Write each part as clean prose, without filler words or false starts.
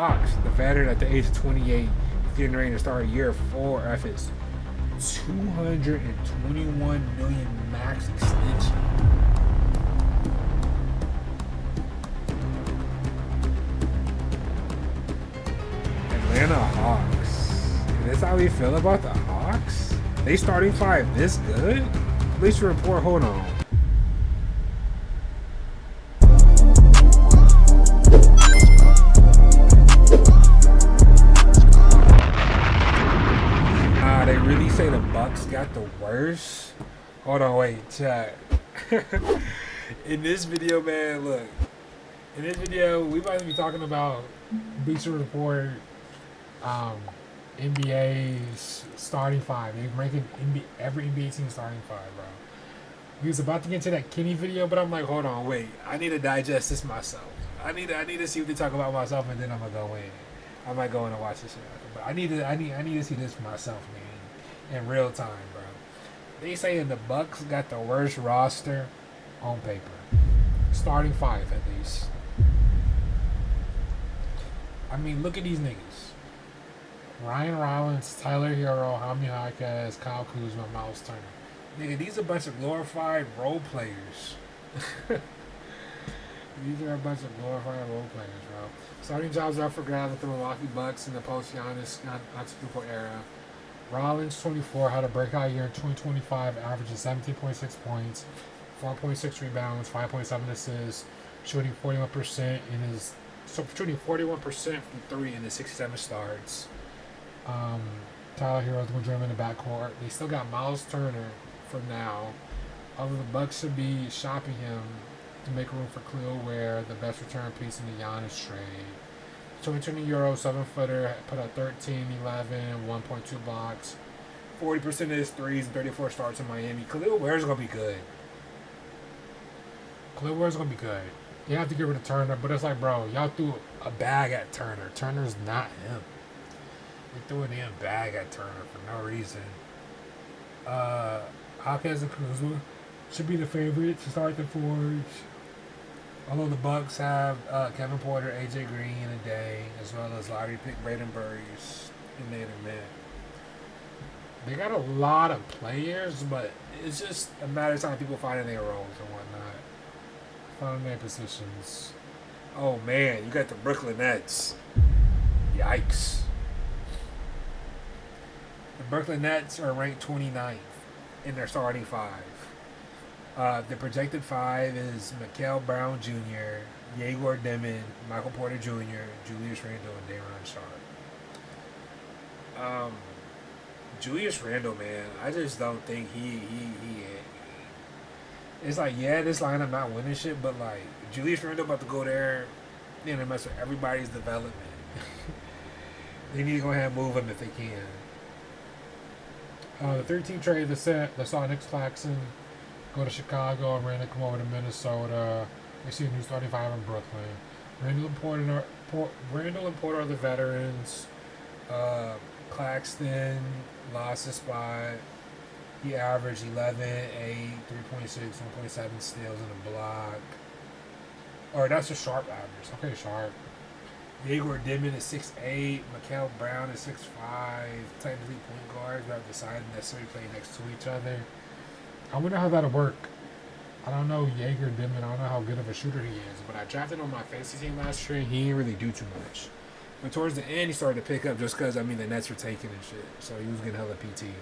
Fox, the veteran at the age of 28, getting ready to start year 4 of his $221 million max extension. Atlanta Hawks. And that's how we feel about the Hawks? They starting 5 this good? Bleacher Report, hold on. They really say the Bucks got the worst? Hold on, wait, chat. In this video, man, look. In this video, we might be talking about Bleacher Report, NBA's starting 5. They're ranking every NBA team starting 5, bro. We was about to get to that Kenny video, but I'm like, hold on, wait. I need to digest this myself. I need to see what they talk about myself, and then I'm gonna go in. I might go in and watch this shit. But I need to see this for myself, man. In real time, bro. They saying the Bucks got the worst roster on paper. Starting 5 at least. I mean, look at these niggas. Ryan Rollins, Tyler Hero, Jaime Jaquez, Kyle Kuzma, Miles Turner. Nigga, these are a bunch of glorified role players. These are a bunch of glorified role players, bro. Starting jobs are up for grabs with the Milwaukee Bucks in the post-Giannis Antetokounmpo era. Rollins, 24, had a breakout year in 2025, averaging 17.6 points, 4.6 rebounds, 5.7 assists, shooting 41% shooting 41% from 3 in the 67 starts. Tyler Hero's going to join him in the backcourt. They still got Miles Turner for now. Although the Bucks should be shopping him to make room for Khalil Ware, the best return piece in the Giannis trade. 2020 Euro 7-footer, put up 13, 11, 1.2 blocks, 40% of his threes, and 34 starts in Miami. Khalil Ware's gonna be good. Khalil Ware's gonna be good. You have to get rid of Turner, but it's like, bro, y'all threw a bag at Turner. Turner's not him. They threw a damn bag at Turner for no reason. Jaquez and Kuzma should be the favorites to start the Forge. Although the Bucks have Kevin Porter, AJ Green in a day, as well as lottery pick Braden Burries in the mid. They got a lot of players, but it's just a matter of time people finding their roles and whatnot. Finding their positions. Oh man, you got the Brooklyn Nets. Yikes. The Brooklyn Nets are ranked 29th in their starting 5. The projected 5 is Mikael Brown Jr., Yegor Demon, Michael Porter Jr., Julius Randle, and Daron Sharp. Julius Randle, man, I just don't think he. It's like, yeah, this lineup not winning shit, but like Julius Randle about to go there, you know, mess with everybody's development. They need to go ahead and move him if they can. The 13 trade that saw Knicks Claxton go to Chicago and Randall come over to Minnesota. They see a new starting 5 in Brooklyn. Randall and Porter are the veterans. Claxton lost his spot. He averaged 11, 8, 3.6, 1.7 steals in a block. Or that's a Sharp average. Okay, Sharp. Yegor Dimon is 6'8", Mikael Brown is 6'5". Technically point guards who have decided necessarily play next to each other. I wonder how that'll work. I don't know Yegor Dimon. I don't know how good of a shooter he is. But I drafted on my fantasy team last year. He didn't really do too much. But towards the end, he started to pick up just because, I mean, the Nets were taking and shit. So he was getting hella PT.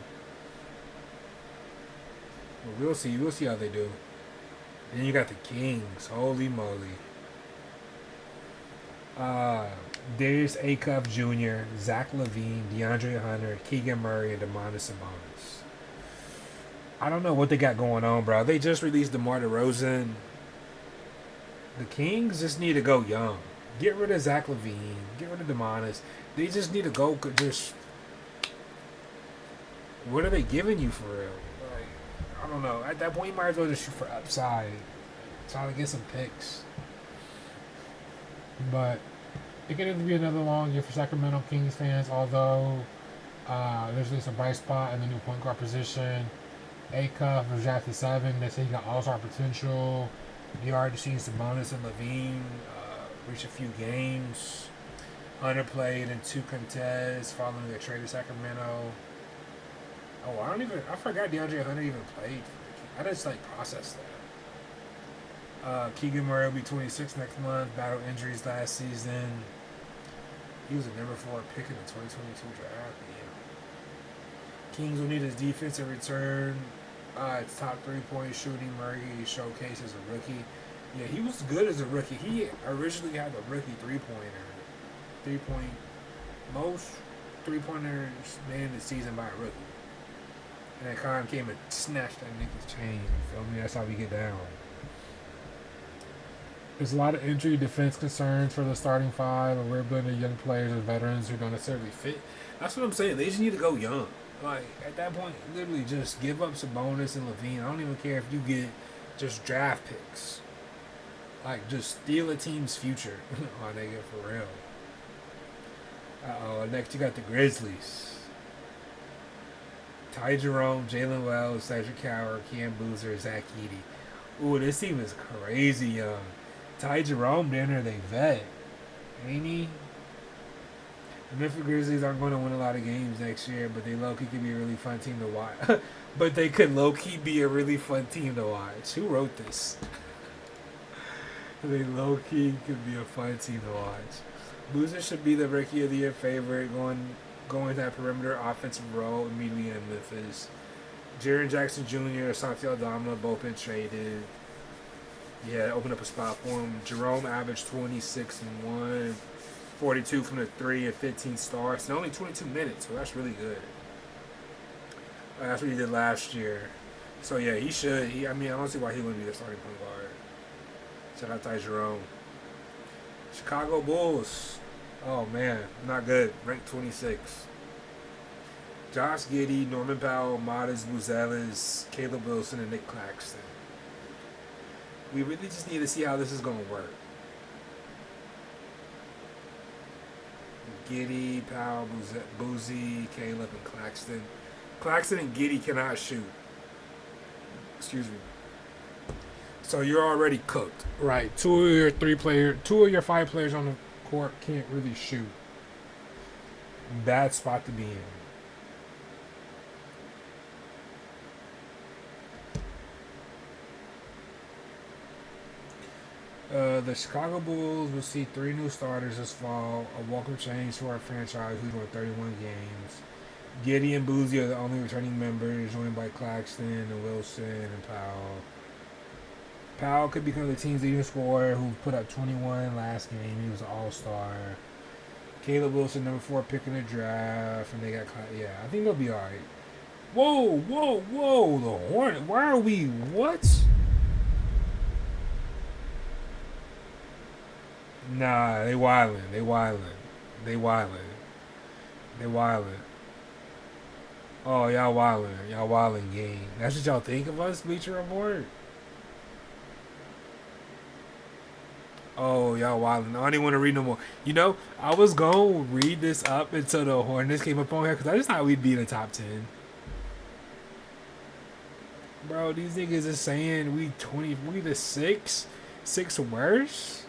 But we'll see. We'll see how they do. Then you got the Kings. Holy moly. Darius Acuff Jr., Zach LaVine, DeAndre Hunter, Keegan Murray, and Domantas Sabonis. I don't know what they got going on, bro. They just released DeMar DeRozan. The Kings just need to go young. Get rid of Zach LaVine. Get rid of Domantas. They just need to go just... What are they giving you for real? Like, I don't know. At that point, you might as well just shoot for upside. Try to get some picks. But it could either be another long year for Sacramento Kings fans, although there's at least a bright spot in the new point guard position. Acuff was drafted 7. They say he got all-star potential. You already seen Sabonis and LaVine reach a few games. underplayed in 2 contests following the trade to Sacramento. Oh, I forgot DeAndre Hunter even played. I just processed that. Keegan Murray will be 26 next month. Battled injuries last season. He was a number 4 pick in the 2022 draft. Yeah. Kings will need his defensive return. It's top 3-point shooting. Murray showcased as a rookie. Yeah, he was good as a rookie. He originally had a rookie 3-pointer. Most 3-pointers made in the season by a rookie. And then Khan came and snatched that nigga's chain. You feel me? That's how we get down. There's a lot of injury defense concerns for the starting 5, and we're building young players and veterans who don't necessarily fit. That's what I'm saying. They just need to go young. At that point, literally just give up Sabonis and Levine. I don't even care if you get just draft picks. Just steal a team's future. Oh, nigga, for real. Next you got the Grizzlies. Ty Jerome, Jalen Wells, Cedric Coward, Cam Boozer, Zach Edey. Ooh, this team is crazy young. Ty Jerome, they vet. Ain't he? The Memphis Grizzlies aren't going to win a lot of games next year, but they low-key could be a really fun team to watch. But they could low-key be a really fun team to watch. Who wrote this? They low-key could be a fun team to watch. Boozer should be the Rookie of the Year favorite, going to that perimeter offensive role immediately in Memphis. Jaren Jackson Jr., Santi Aldama, both been traded. Yeah, open up a spot for him. Jerome averaged 26 and 1, 42 from the 3 and 15 starts. And only 22 minutes, so that's really good. That's what he did last year. So yeah, he should. I don't see why he wouldn't be the starting point guard. Shout out Ty Jerome. Chicago Bulls. Oh man, not good. Ranked 26. Josh Giddey, Norman Powell, Modest Buzelis, Caleb Wilson, and Nick Claxton. We really just need to see how this is going to work. Giddey, Powell, Boozy, Caleb, and Claxton. Claxton and Giddey cannot shoot. Excuse me. So you're already cooked. Right. 2 of your 5 players on the court can't really shoot. Bad spot to be in. The Chicago Bulls will see 3 new starters this fall, a welcome change to our franchise who's won 31 games. Giddey and Boozy are the only returning members, joined by Claxton and Wilson and Powell. Powell could become the team's leading scorer who put up 21 last game. He was an all-star. Caleb Wilson, number 4 pick in the draft, and they got, I think they'll be all right. Whoa, the Hornets. Why are we, what? Nah, they wildin'. Oh, y'all wildin' game. That's what y'all think of us, Bleacher Report? Oh, y'all wildin'. I don't even want to read no more. I was going to read this up until the Hornets came up on here, because I just thought we'd be in the top 10. Bro, these niggas is saying we the 6 worst?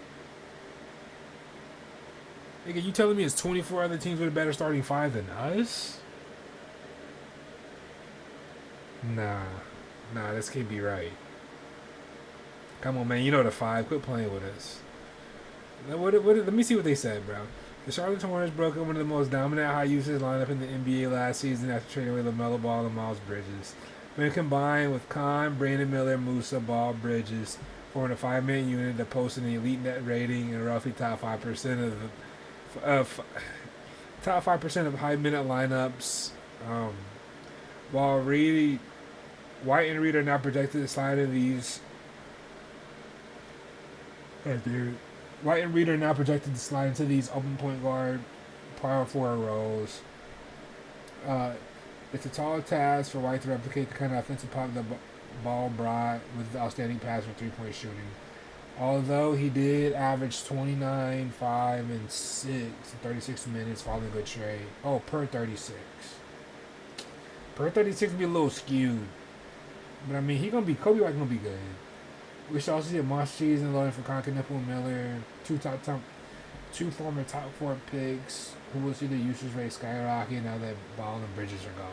Nigga, you telling me it's 24 other teams with a better starting 5 than us? Nah, this can't be right. Come on, man, you know the 5. Quit playing with us. Let me see what they said, bro. The Charlotte Hornets broke up one of the most dominant high-usage lineup in the NBA last season after trading away LaMelo Ball and Miles Bridges. When combined with Khan, Brandon Miller, Musa, Ball, Bridges, forming a 5-man unit that posted an elite net rating and roughly top 5% of top 5% of high-minute lineups. While White and Reed are now projected to slide into these. White and Reed are now projected to slide into these open point guard, power forward roles. It's a tall task for White to replicate the kind of offensive pop the Ball brought with outstanding pass and 3-point shooting. Although he did average 29, 5, and 6 in 36 minutes following a good trade. Oh, per 36. Per 36 would be a little skewed. But Kobe White's gonna be good. We should also see a monster season loading for Conklin, Nipple, and Miller. Two former top 4 picks who will see the usage rate skyrocket now that Ball and Bridges are gone.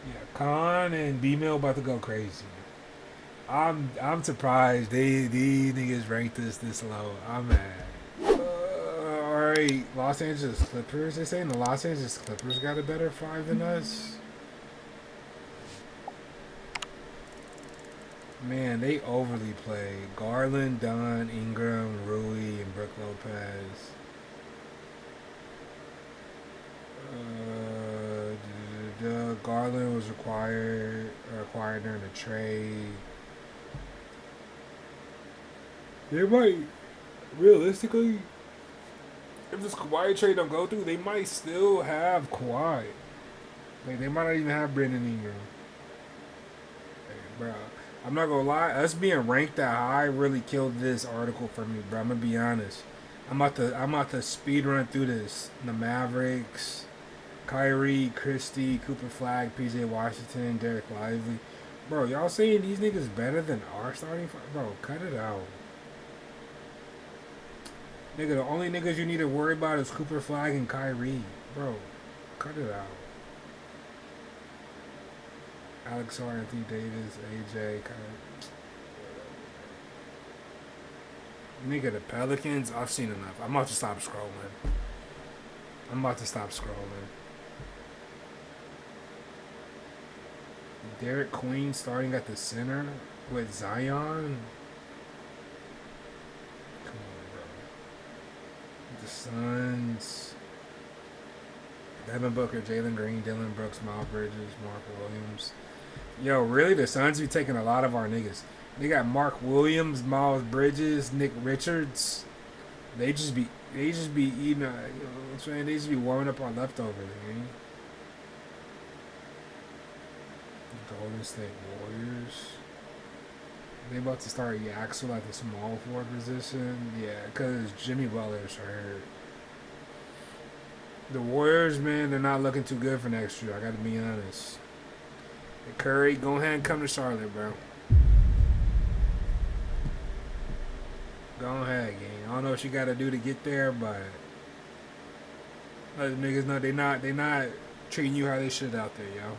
Yeah, Khan and B-Mill about to go crazy. I'm surprised these niggas ranked this low. I'm mad. Alright, Los Angeles Clippers. They're saying the Los Angeles Clippers got a better 5 than us. Man, they overly play. Garland, Dunn, Ingram, Rui, and Brook Lopez. Garland was acquired during the trade. They might, realistically, if this Kawhi trade don't go through, they might still have Kawhi. Like, they might not even have Brandon Ingram. Hey, bro, I'm not gonna lie, us being ranked that high really killed this article for me, bro. I'm gonna be honest. I'm about to speed run through this. The Mavericks, Kyrie, Christie, Cooper Flag, PJ Washington, Derek Lively. Bro, y'all saying these niggas better than our starting five? Bro, cut it out. Nigga, the only niggas you need to worry about is Cooper Flag and Kyrie. Bro, cut it out. Alex R, Anthony Davis, AJ, Nigga, the Pelicans, I've seen enough. I'm about to stop scrolling. Derek Queen starting at the center with Zion. Come on, bro. The Suns. Devin Booker, Jalen Green, Dylan Brooks, Miles Bridges, Mark Williams. Yo, really? The Suns be taking a lot of our niggas. They got Mark Williams, Miles Bridges, Nick Richards. They just be eating. You know what I'm saying? They just be warming up our leftovers, man. Golden State Warriors. They about to start Yaxel at the small forward position. Yeah, because Jimmy Butler's hurt. The Warriors, man, they're not looking too good for next year. I got to be honest. Curry, go ahead and come to Charlotte, bro. Go ahead, gang. I don't know what you got to do to get there, but let the niggas know they not treating you how they should out there, yo.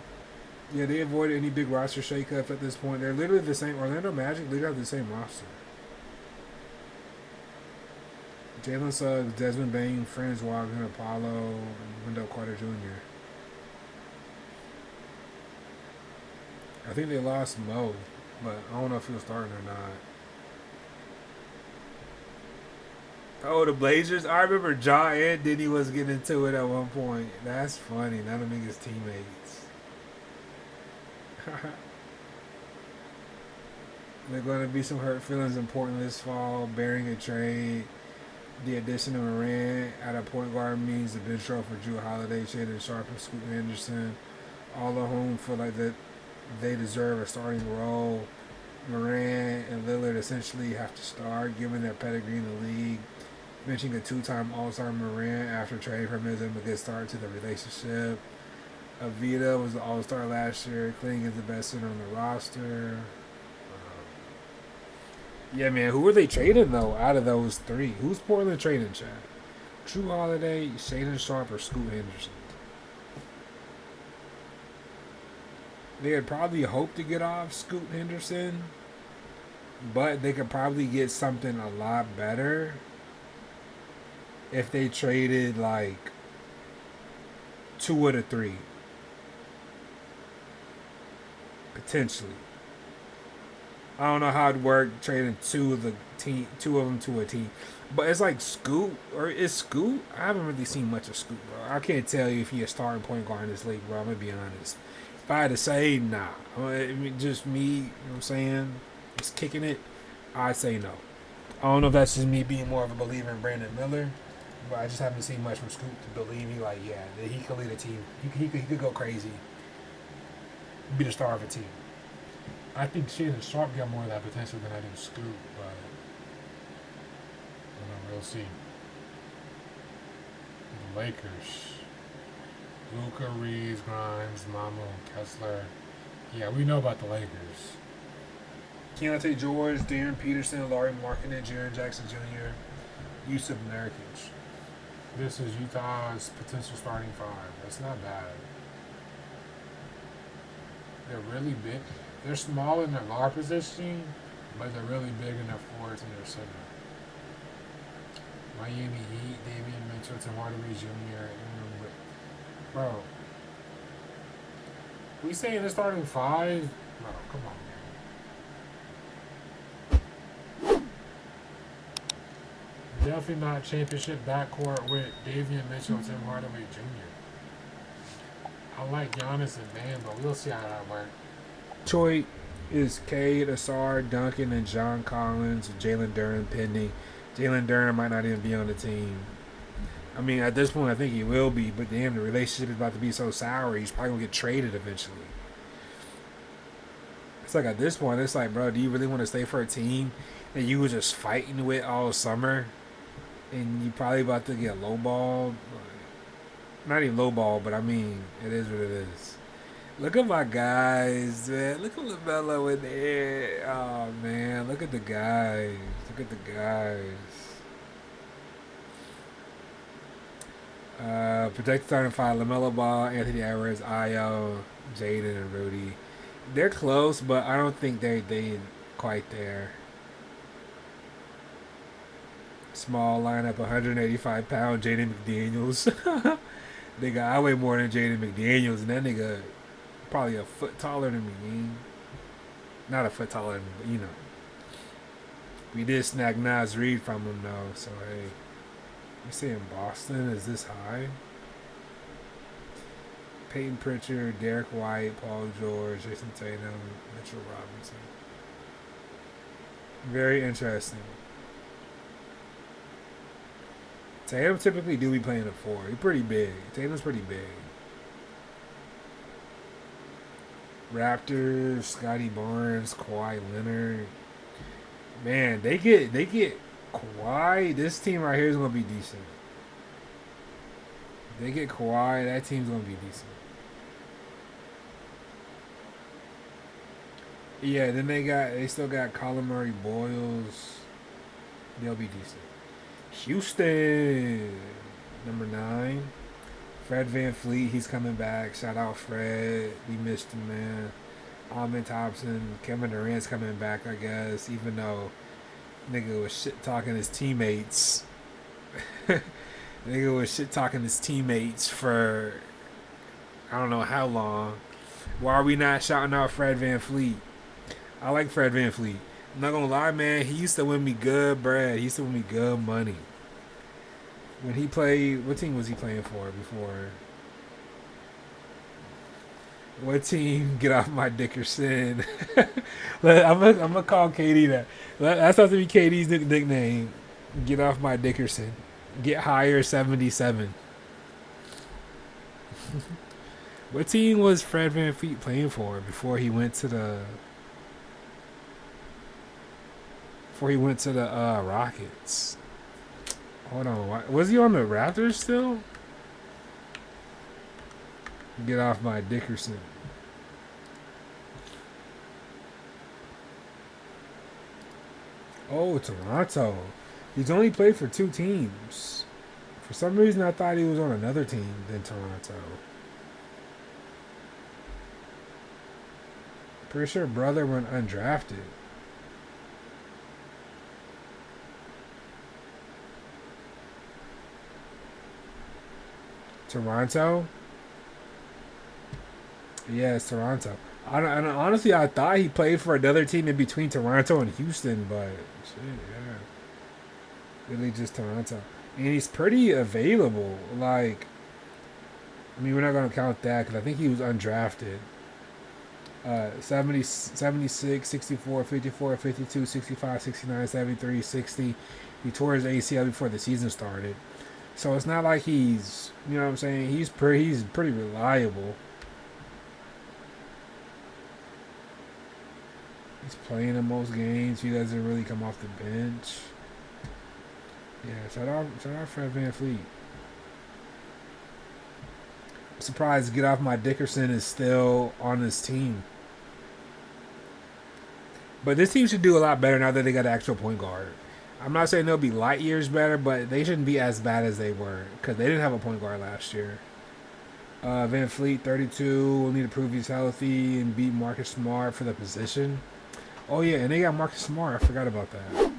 Yeah, they avoided any big roster shakeups at this point. They're literally the same. Orlando Magic literally have the same roster. Jalen Suggs, Desmond Bain, Franz Wagner, Apollo, and Wendell Carter Jr. I think they lost Mo, but I don't know if he was starting or not. Oh, the Blazers? I remember Ja and Diddy was getting into it at one point. That's funny. None of niggas teammates. There are going to be some hurt feelings in Portland this fall, bearing a trade. The addition of Morant at a point guard means the bench role for Drew Holiday, Shaden Sharp, and Scoot Henderson, all of whom feel like that they deserve a starting role. Morant and Lillard essentially have to start, given their pedigree in the league. Benching a two-time All-Star Morant after trade for him is a good start to the relationship. Avita was the All-Star last year. Kling is the best center on the roster. Yeah, man. Who are they trading, though, out of those three? Who's Portland trading, Chad? Drew Holiday, Shaden Sharp, or Scoot Henderson? They had probably hoped to get off Scoot Henderson, but they could probably get something a lot better if they traded, like, 2 of the 3. Potentially. I don't know how it'd work trading 2 of them to a team. But it's like Scoot, or is Scoot? I haven't really seen much of Scoot, bro. I can't tell you if he's a starting point guard in this league, bro. I'm going to be honest. If I had to say, nah. I mean, just me, you know what I'm saying? Just kicking it, I'd say no. I don't know if that's just me being more of a believer in Brandon Miller, but I just haven't seen much from Scoot to believe me. Like, yeah, that he could lead a team. He could go crazy. Be the star of a team. I think Shaden Sharp got more of that potential than I do Scoot, but I don't know, we'll see. The Lakers. Luka, Reeves, Grimes, Mamo, Kessler. Yeah, we know about the Lakers. Keontae George, Darren Peterson, Laurie Markkinen, Jaren Jackson Jr., Yusuf Nurkic. This is Utah's potential starting five. That's not bad. They're really big. They're small in their guard position, but they're really big in their forwards and their center. Miami Heat, Davion Mitchell, Tim Hardaway Jr. Bro, we saying they're starting five? Bro, come on, man. Definitely not championship backcourt with Davion Mitchell and Tim Hardaway Jr. I like Giannis and Bam, but we'll see how that works. Detroit is Cade, Asar, Duncan, and John Collins, Jalen Duren pending. Jalen Duren might not even be on the team. I mean, at this point, I think he will be, but damn, the relationship is about to be so sour, he's probably going to get traded eventually. It's like at this point, it's like, bro, do you really want to stay for a team that you were just fighting with all summer? And you probably about to get lowballed? Not even lowballed, but I mean, it is what it is. Look at my guys, man. Look at LaMelo in there. Oh, man. Look at the guys. Look at the guys. Protected starting five: LaMelo Ball, Anthony Edwards, Ayo, Jaden, and Rudy. They're close, but I don't think they quite there. Small lineup, 185-pound Jaden McDaniels. Nigga, I weigh more than Jaden McDaniels, and that nigga probably a foot taller than me. Not a foot taller than me, but you know. We did snag Nas Reed from him, though, so hey. You saying Boston is this high? Peyton Pritchard, Derek White, Paul George, Jason Tatum, Mitchell Robinson. Very interesting. Tatum typically do be playing a four. He's pretty big. Tatum's pretty big. Raptors, Scotty Barnes, Kawhi Leonard. Man, they get Kawhi. This team right here is gonna be decent. They get Kawhi, that team's gonna be decent. Yeah, then they still got Colin Murray, Boyles. They'll be decent. Houston, number 9. Fred VanVleet, he's coming back. Shout out Fred. We missed him, man. Ahmed Thompson, Kevin Durant's coming back, I guess, even though nigga was shit talking his teammates. Nigga was shit talking his teammates for I don't know how long. Why are we not shouting out Fred VanVleet? I like Fred VanVleet. I'm not gonna lie, man. He used to win me good bread. He used to win me good money. When he played, what team was he playing for before? What team? Get off my Dickerson. I'm gonna call KD that. That's supposed to be KD's nickname. Get off my Dickerson. Get higher 77. What team was Fred VanVleet playing for before he went to the? Before he went to the Rockets. Hold on, was he on the Raptors still? Get off my Dickerson. Oh, Toronto. He's only played for 2 teams. For some reason, I thought he was on another team than Toronto. Pretty sure brother went undrafted. Toronto? Yeah, it's Toronto. Honestly, I thought he played for another team in between Toronto and Houston, but shit, yeah. Really just Toronto. And he's pretty available. Like, I mean, we're not going to count that because I think he was undrafted. 70, 76, 64, 54, 52, 65, 69, 73, 60. He tore his ACL before the season started. So it's not like he's, you know what I'm saying? He's pretty reliable. He's playing in most games. He doesn't really come off the bench. Yeah, shout out Fred VanVleet. I'm surprised Get Off My Dickerson is still on this team. But this team should do a lot better now that they got an actual point guard. I'm not saying they'll be light years better, but they shouldn't be as bad as they were because they didn't have a point guard last year. VanVleet, 32, will need to prove he's healthy and beat Marcus Smart for the position. Oh yeah, and they got Marcus Smart. I forgot about that.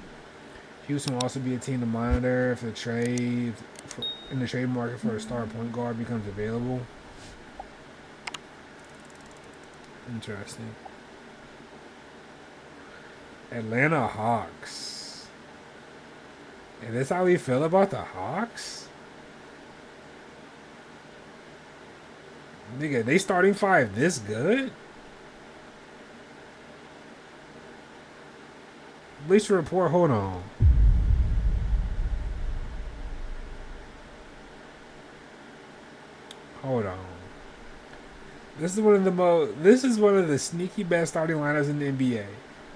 Houston will also be a team to monitor if the in the trade market for a star point guard becomes available. Interesting. Atlanta Hawks. And that's how we feel about the Hawks? Nigga, they starting five this good? Bleacher Report, hold on. Hold on. This is one of the sneaky best starting lineups in the NBA.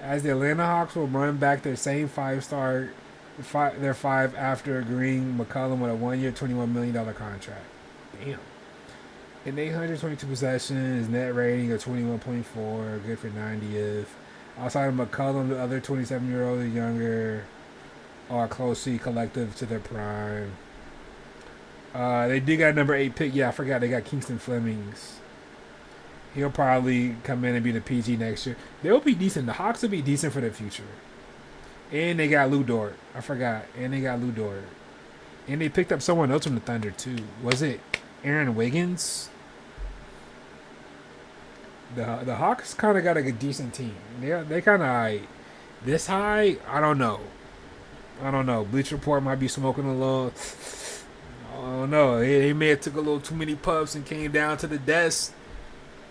As the Atlanta Hawks will run back their same their five after agreeing McCollum with a 1-year, $21 million contract. Damn. In 822 possessions, net rating of 21.4, good for 90th. Outside of McCollum, the other 27-year-olds and younger are closely collective to their prime. They did got number 8 pick. Yeah, I forgot they got Kingston Flemings. He'll probably come in and be the PG next year. They'll be decent. The Hawks will be decent for the future. And they got Lou Dort. I forgot. And they got Lou Dort. And they picked up someone else from the Thunder, too. Was it Aaron Wiggins? The Hawks kind of got a decent team. They kind of high. This high? I don't know. Bleacher Report might be smoking a little. I don't know. They may have took a little too many puffs and came down to the desk.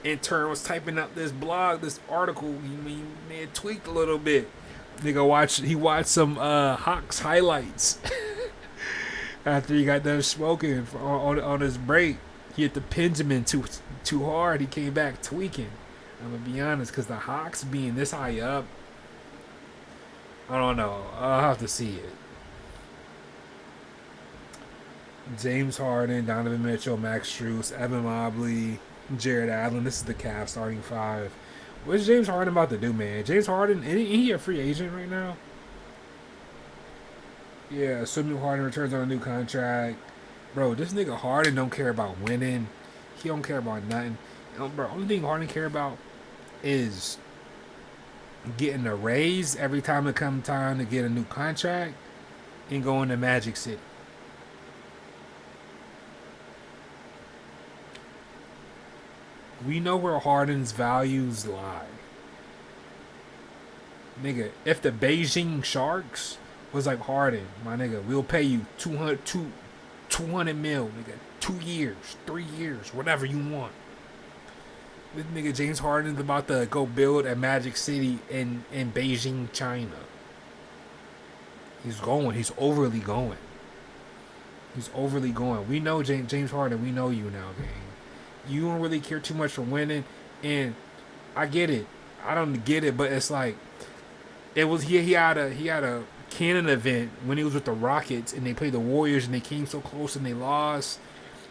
Intern was typing up this blog, this article. He may have tweaked a little bit. He watched some Hawks highlights after he got done smoking on his break. He hit the Benjamin too hard. He came back tweaking. I'm gonna be honest, because the Hawks being this high up, I don't know. I'll have to see it. James Harden, Donovan Mitchell, Max Strus, Evan Mobley, Jared Allen. This is the Cavs starting five. What's James Harden about to do, man? James Harden, ain't he a free agent right now? Yeah, assuming Harden returns on a new contract. Bro, this nigga Harden don't care about winning. He don't care about nothing. Bro, only thing Harden care about is getting a raise every time it comes time to get a new contract and going to Magic City. We know where Harden's values lie. Nigga, if the Beijing Sharks was like, Harden, my nigga, we'll pay you 200 mil, nigga, 2 years, 3 years, whatever you want. This nigga James Harden's about to go build a Magic City in Beijing, China. He's overly going. We know James Harden, we know you now, gang. You don't really care too much for winning, and I get it. I don't get it, but it's like he had a canon event when he was with the Rockets and they played the Warriors and they came so close and they lost,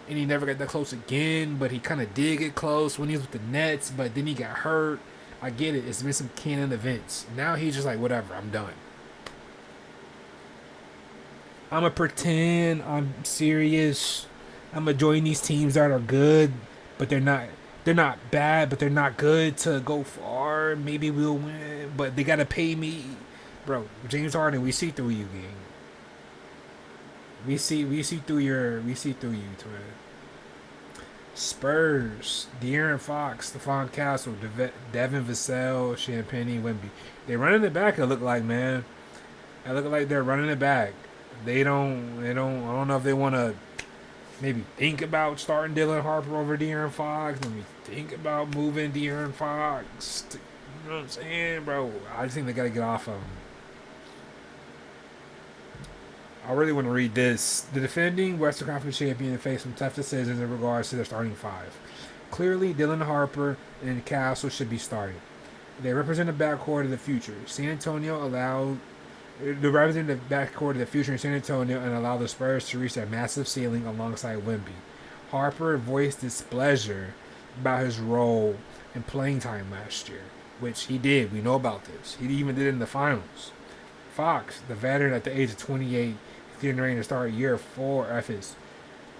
and he never got that close again. But he kind of did get close when he was with the Nets, but then he got hurt. I get it. It's been some canon events. Now he's just like, whatever, I'm done. I'm gonna pretend I'm serious. I'm gonna join these teams that are good, but they're not bad, but they're not good to go far. Maybe we'll win, but they gotta pay me, bro. James Harden, we see through you, gang. We see through you, twin. Spurs, De'Aaron Fox, Stephon Castle, Devin Vassell, Champagne, Wemby. They running it back. It look like, man. It look like they're running it back. They don't. I don't know if they want to. Maybe think about starting Dylan Harper over De'Aaron Fox. Maybe think about moving De'Aaron Fox. You know what I'm saying, bro? I just think they got to get off of him. I really want to read this. The defending Western Conference champion faced some tough decisions in regards to their starting five. Clearly, Dylan Harper and Castle should be starting. They represent the backcourt of the future. San Antonio allowed... They represent the backcourt of the future in San Antonio and allow the Spurs to reach their massive ceiling alongside Wemby. Harper voiced displeasure about his role in playing time last year. which he did. We know about this. He even did it in the finals. Fox, the veteran at the age of 28, is getting ready to start year 4 of his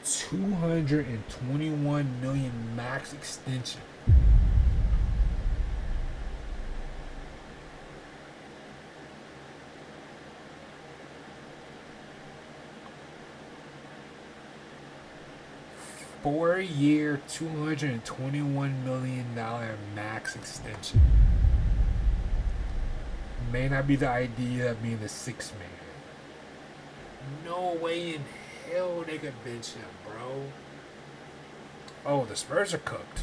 $221 million max extension. Four-year, $221 million max extension. May not be the idea of being the sixth man. No way in hell they could bench him, bro. Oh, the Spurs are cooked.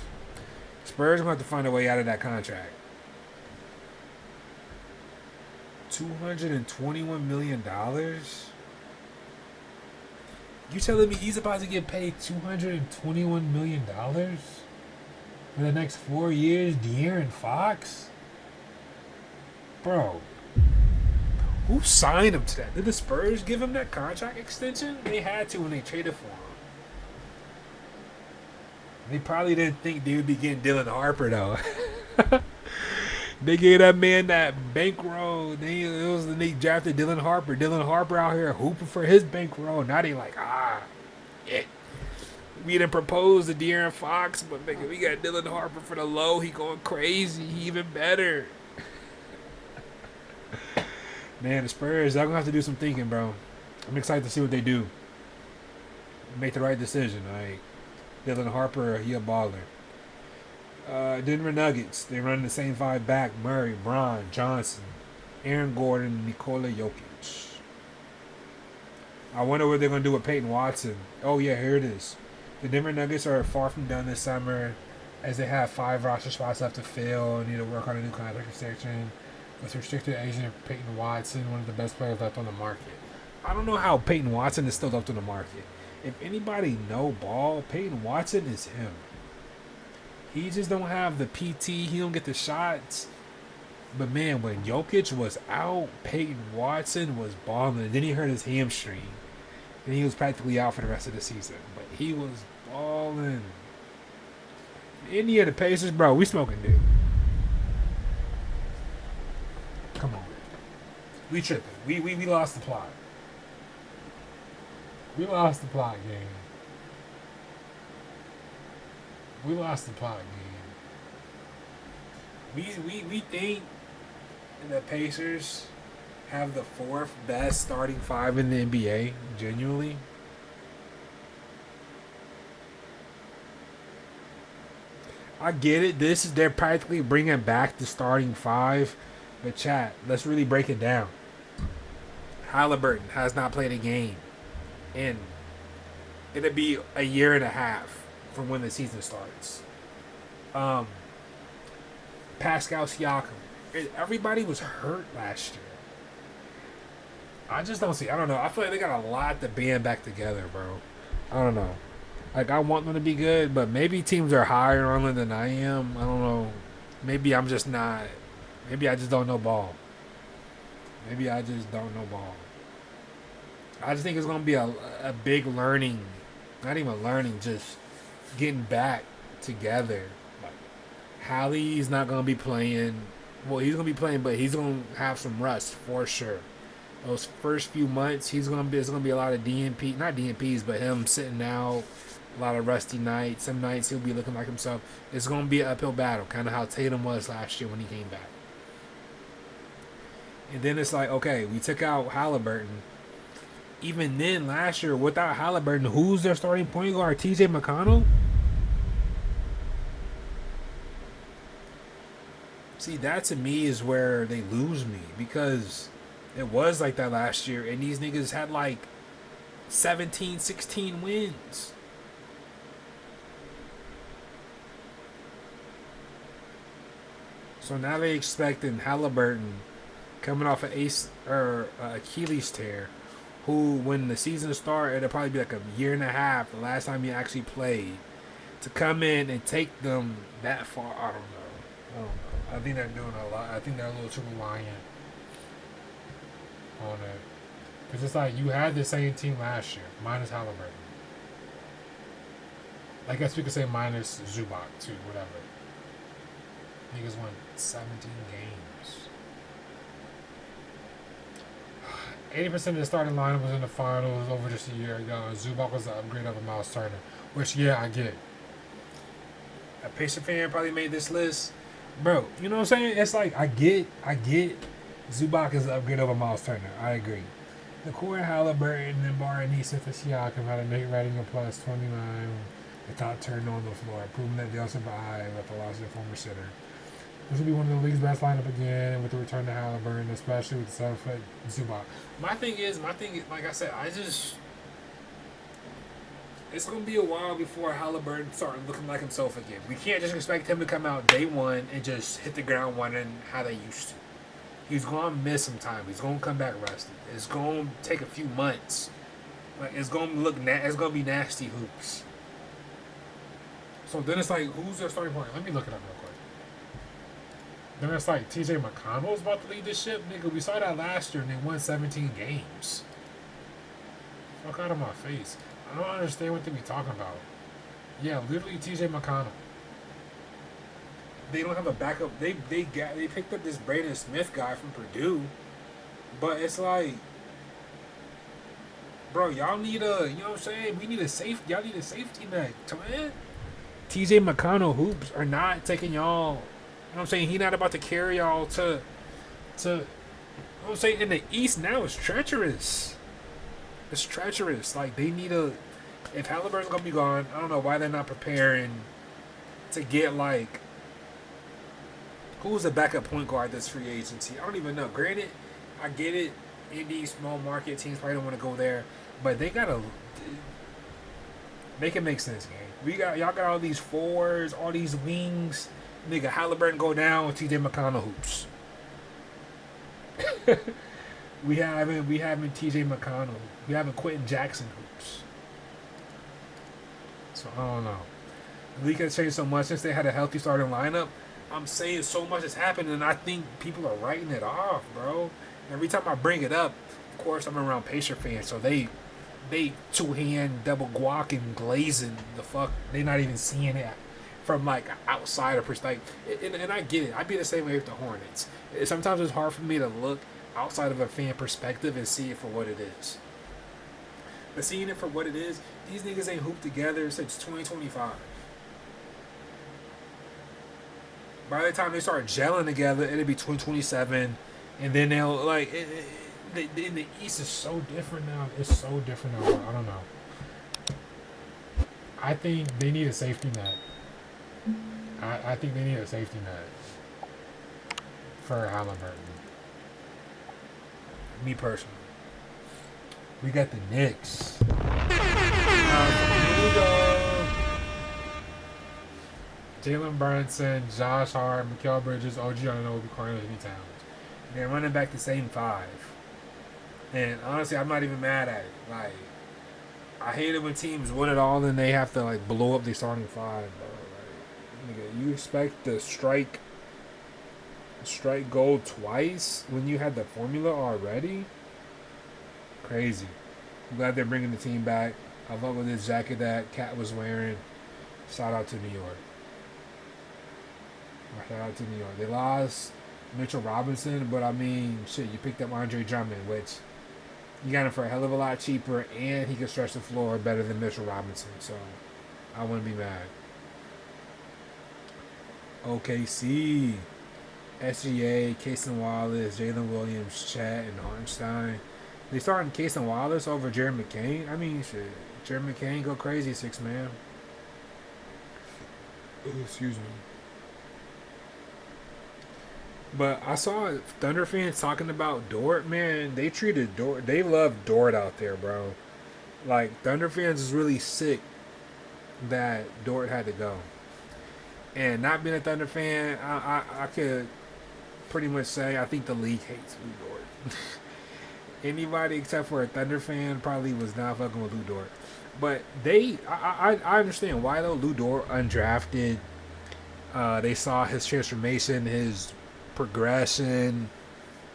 Spurs are going to have to find a way out of that contract. $221 million? You telling me he's about to get paid $221 million for the next 4 years? De'Aaron Fox? Bro. Who signed him to that? Did the Spurs give him that contract extension? They had to when they traded for him. They probably didn't think they would be getting Dylan Harper, though. They gave that man that bankroll. They drafted Dylan Harper. Dylan Harper out here hooping for his bankroll. Now they like, yeah. We didn't propose to De'Aaron Fox, but nigga, we got Dylan Harper for the low. He going crazy. He even better. Man, the Spurs, they're going to have to do some thinking, bro. I'm excited to see what they do. Make the right decision. Like, Dylan Harper, he a baller. Denver Nuggets, they run the same five back. Murray, Bron, Johnson, Aaron Gordon, Nikola Jokic. I wonder what they're going to do with Peyton Watson. Oh, yeah, here it is. The Denver Nuggets are far from done this summer as they have 5 roster spots left to fill and need to work on a new contract extension. With restricted agent Peyton Watson, one of the best players left on the market. I don't know how Peyton Watson is still left on the market. If anybody know ball, Peyton Watson is him. He just don't have the PT. He don't get the shots. But, man, when Jokic was out, Peyton Watson was balling. Then he hurt his hamstring. And he was practically out for the rest of the season. But he was balling. Indiana Pacers, bro, we smoking, dude. Come on. We tripping. We lost the plot. We lost the plot game. We lost the plot game. We think the Pacers have the 4th best starting 5 in the NBA, genuinely. I get it. They're practically bringing back the starting 5. But chat, let's really break it down. Halliburton has not played a game. And it'll be a year and a half from when the season starts. Pascal Siakam. Everybody was hurt last year. I just don't see. I don't know. I feel like they got a lot to band back together, bro. I don't know. Like, I want them to be good, but maybe teams are higher on them than I am. I don't know. Maybe I'm just not. Maybe I just don't know ball. Maybe I just don't know ball. I just think it's going to be a big learning. Not even learning, just getting back together. Like, Hallie's not going to be playing. Well, he's going to be playing, but he's going to have some rust for sure. Those first few months, there's going to be a lot of DNP, not DNPs, but him sitting out, a lot of rusty nights. Some nights he'll be looking like himself. It's going to be an uphill battle, kind of how Tatum was last year when he came back. And then it's like, okay, we took out Halliburton. Even then, last year, without Halliburton, who's their starting point guard? TJ McConnell? See, that to me is where they lose me, because it was like that last year, and these niggas had like 17, 16 wins. So now they expecting Halliburton coming off an Achilles tear, who, when the season started, it'll probably be like a year and a half, the last time he actually played, to come in and take them that far. I don't know. I think they're doing a lot. I think they're a little too reliant on it. Because it's like, you had the same team last year, minus Halliburton. I guess we could say minus Zubac, too, whatever. Niggas won 17 games. 80% of the starting lineup was in the finals over just a year ago. Zubac was the upgrade of a Miles Turner, which yeah, I get. A Pacer fan probably made this list, bro. You know what I'm saying? It's like I get. Zubac is the upgrade over Miles Turner. I agree. The core Halliburton and Barney Smith and Siakam had a net rating of plus 29 without turning on the floor, proving that they'll survive with the loss of their former center. This will be one of the league's best lineup again with the return to Halliburton, especially with the 7-foot Zubac. My thing is, like I said, it's going to be a while before Halliburton starts looking like himself again. We can't just expect him to come out day one and just hit the ground running how they used to. He's going to miss some time. He's going to come back rusty. It's going to take a few months. Like it's going to it's going to be nasty hoops. So then it's like, who's their starting point? Let me look it up real quick. Then it's like TJ McConnell's about to lead this ship. Nigga, we saw that last year and they won 17 games. Fuck out of my face. I don't understand what they be talking about. Yeah, literally TJ McConnell. They don't have a backup. They picked up this Braden Smith guy from Purdue, but it's like, bro, y'all need you know what I'm saying? We need a safety. Y'all need a safety net, man. TJ McConnell hoops are not taking y'all. You know what I'm saying? He not about to carry y'all to. You know what I'm saying? In the East now, it's treacherous. It's treacherous. Like they need if Halliburton's gonna be gone, I don't know why they're not preparing to get like. Who's the backup point guard this free agency? I don't even know. Granted, I get it. Indie, small market teams probably don't want to go there, but they gotta make it make sense, gang. Y'all got all these fours, all these wings. Nigga, Halliburton go down with TJ McConnell hoops. we having TJ McConnell. We having Quentin Jackson hoops. So I don't know. The league has changed so much since they had a healthy starting lineup. I'm saying so much has happened, and I think people are writing it off, bro. Every time I bring it up, of course, I'm around Pacer fans, so they two-hand double guac and glazing the fuck. They not even seeing it from like an outsider perspective. And I get it. I'd be the same way with the Hornets. Sometimes it's hard for me to look outside of a fan perspective and see it for what it is. But seeing it for what it is, these niggas ain't hooped together since 2025. By the time they start gelling together, it'll be 2027, and then they'll like. In the East is so different now. It's so different now. I don't know. I think they need a safety net. I think they need a safety net for Halliburton. Me personally. We got the Knicks. Jalen Brunson, Josh Hart, Mikal Bridges, OG Anunoby, Karl-Anthony Towns. They're running back the same five. And honestly, I'm not even mad at it. Like, I hate it when teams win it all and they have to like blow up their starting five, bro. Like, nigga, you expect to strike gold twice when you had the formula already? Crazy. I'm glad they're bringing the team back. I love with this jacket that Cat was wearing. Shout out to New York. Shout out to New York. They lost Mitchell Robinson, but I mean, shit, you picked up Andre Drummond, which you got him for a hell of a lot cheaper, and he can stretch the floor better than Mitchell Robinson, so I wouldn't be mad. OKC, SGA, Cason Wallace, Jalen Williams, Chat, and Hartenstein. They starting Cason Wallace over Jared McCain. I mean, shit, Jared McCain go crazy, 6-man. Excuse me. But I saw Thunder fans talking about Dort, man. They treated Dort. They love Dort out there, bro. Like, Thunder fans is really sick that Dort had to go. And not being a Thunder fan, I could pretty much say I think the league hates Lou Dort. Anybody except for a Thunder fan probably was not fucking with Lou Dort. But I understand why, though. Lou Dort, undrafted. They saw his transformation, his progression,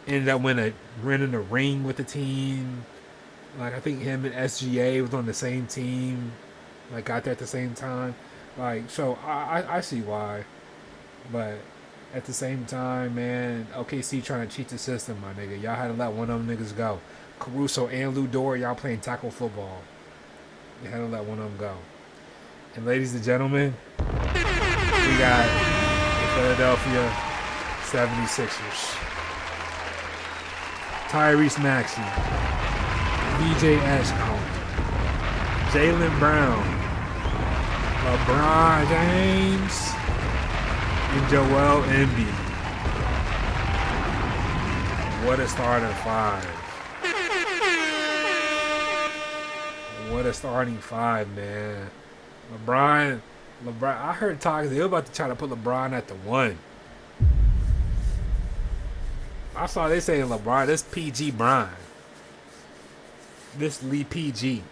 ended up winning a ring with the team. Like, I think him and SGA was on the same team, like got there at the same time. Like, so I see why, but At the same time, man, OKC trying to cheat the system, my nigga. Y'all had to let one of them niggas go. Caruso and Lou Dort, y'all playing tackle football. You had to let one of them go. And ladies and gentlemen, we got the Philadelphia 76ers. Tyrese Maxey, VJ Ashcombe, Jaylen Brown, LeBron James, and Joel Embiid. What a starting five. What a starting five, man. LeBron, I heard talks they were about to try to put LeBron at the 1. I saw they saying LeBron, this PG Brian. This Lee PG.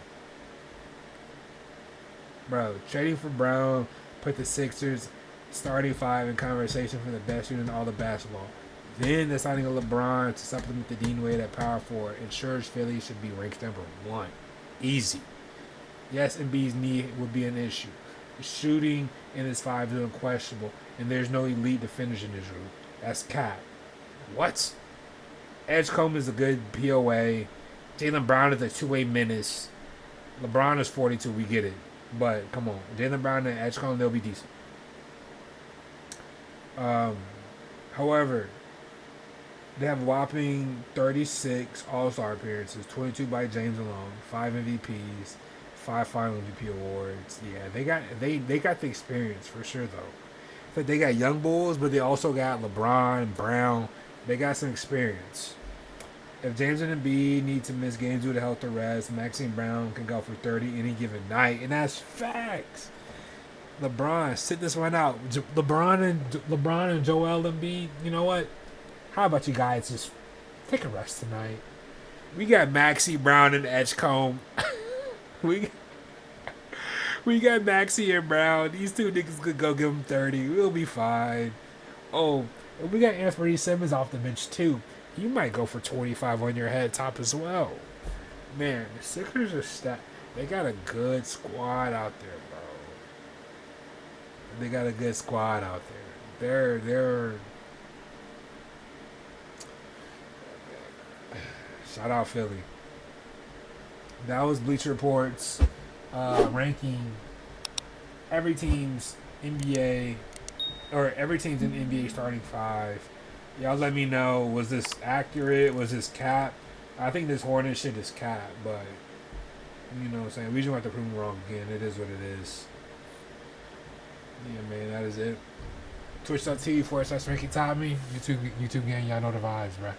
Bro, trading for Brown put the Sixers starting 5 in conversation for the best unit in all the basketball. Then the signing of LeBron to supplement the Dean Wade at power forward ensures Philly should be ranked number 1. Easy. Yes, Embiid's knee would be an issue. The shooting in his 5 is unquestionable, and there's no elite defenders in this group. That's cap. What? Edgecombe is a good POA. Jaylen Brown is a two-way menace. LeBron is 42, we get it. But, come on. Jaylen Brown and Edgecombe, they'll be decent. However, they have a whopping 36 All-Star appearances, 22 by James alone, 5 MVPs, 5 Final MVP awards. Yeah, they got the experience for sure though. But they got young bulls, but they also got LeBron, Brown. They got some experience. If James and Embiid need to miss games due to health or rest, Maxine Brown can go for 30 any given night, and that's facts. LeBron, sit this one out. LeBron and Joel Embiid. You know what? How about you guys just take a rest tonight? We got Maxie Brown and Edgecombe. we got Maxie and Brown. These two niggas could go give them 30. We'll be fine. Oh, and we got Anthony Simmons off the bench too. He might go for 25 on your head top as well. Man, the Sixers are stacked. They got a good squad out there, bro. They got a good squad out there. They're shout out Philly. That was Bleacher Report's ranking every team's NBA or every team's in NBA starting 5. Y'all let me know, was this accurate? Was this cap? I think this Hornets shit is cap, but you know what I'm saying? We just have to prove them wrong again. It is what it is. Yeah, man, that is it. Twitch.tv/FrankieTaughtMe. YouTube gang, y'all know the vibes, bruh.